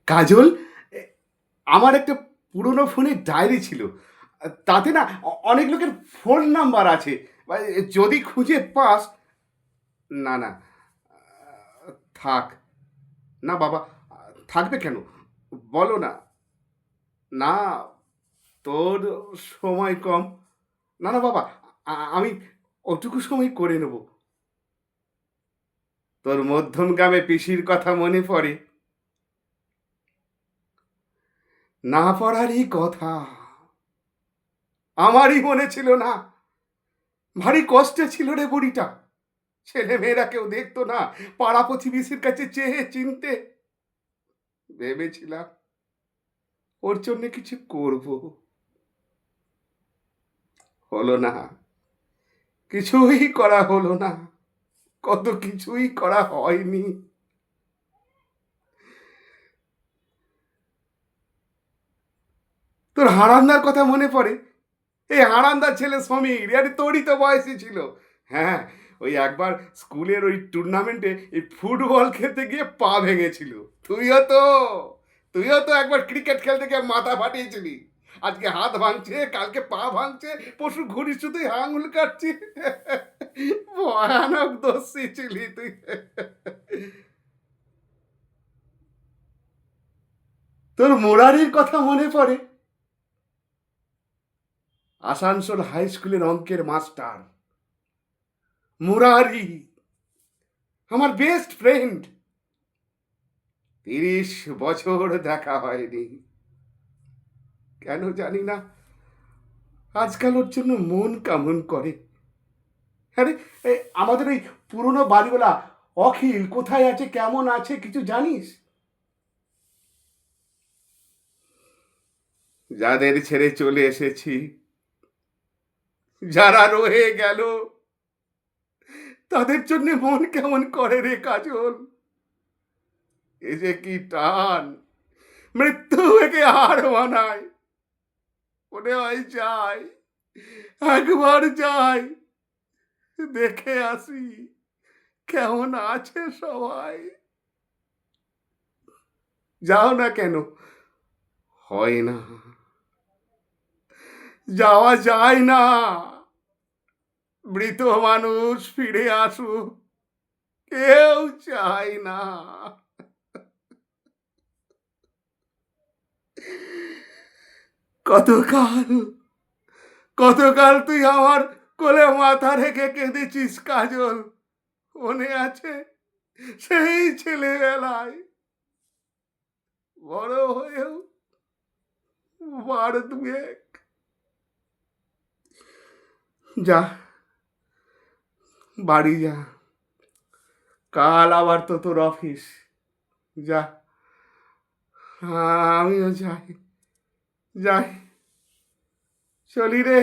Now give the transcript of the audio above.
কাজল, এ আমার একটা পুরনো ফোনের ডায়েরি ছিল। তাতে না অনেক লোকের ফোন নাম্বার আছে। যদি খুঁজে পাস। না, না, থাক। না বাবা, থাকবে কেন? বলো না। না, তোর সময় কম। না, না বাবা, আমি ওটুকু সময় করে নেব। তোর মধ্যমগ্রামে পিসির কথা মনে পড়ে। না পড়ারই কথা। আমারই মনে ছিল না। ভারী কষ্টে ছিল রে বুড়িটা। ছেলেমেয়েরা কেউ দেখতো না। পাড়া প্রতিবেশীর কাছে চেয়ে চিনতে। ভেবেছিলাম ওর জন্য কিছু করব। হলো না। কিছুই করা হলো না। কত কিছুই করা হয়নি। তোর হারান্দার কথা মনে পড়ে? এই হারান্দার ছেলে সমীর, আরে তোরই তো বয়সী ছিল। হ্যাঁ, ওই একবার স্কুলের ওই টুর্নামেন্টে এই ফুটবল খেলতে গিয়ে পা ভেঙেছিল। তুইও তো তুইও তো একবার ক্রিকেট খেলতে গিয়ে মাথা ফাটিয়েছিলি। আজকে হাত ভাঙছে, কালকে পা ভাঙছে, পরশু ঘুড়ির শুধুই আঙুল কাটছি। ভয়ানক দোষী ছিলি তুই। তোর মুরারির কথা মনে পড়ে? আসানসোল হাই স্কুলের অঙ্কের মাস্টার মুরারি, আমার বেস্ট ফ্রেন্ড। 30 বছর দেখা হয়নি। কেন জানি না আজকাল ওর জন্য মন কেমন করে। আরে, আমাদের ওই পুরনো বাড়িওয়ালা অখিল কোথায় আছে, কেমন আছে, কিছু জানিস? যাদের ছেড়ে চলে এসেছি, যারা রয়ে গেল, তাদের জন্য মন কেমন করে রে কাজল। এ যে কি টান, মৃত্যু একে হার মানায়। মনে হয় যাই, একবার যাই, দেখে আসি কেমন আছে সবাই। যাও না কেন? হয় না, যাওয়া যায় না। মৃত মানুষ ফিরে আসুক কেউ চায় না। কতকাল কতকাল তুই আমার কোলে মাথা রেখে কেঁদেছিস কাজল, মনে আছে? সেই ছেলেবেলায়, বড় হয়েও বার দুয়েক। যা, বাড়ি যা। কাল আবার তো তোর অফিস। যা। আমিও যাই, যাই, চলি রে।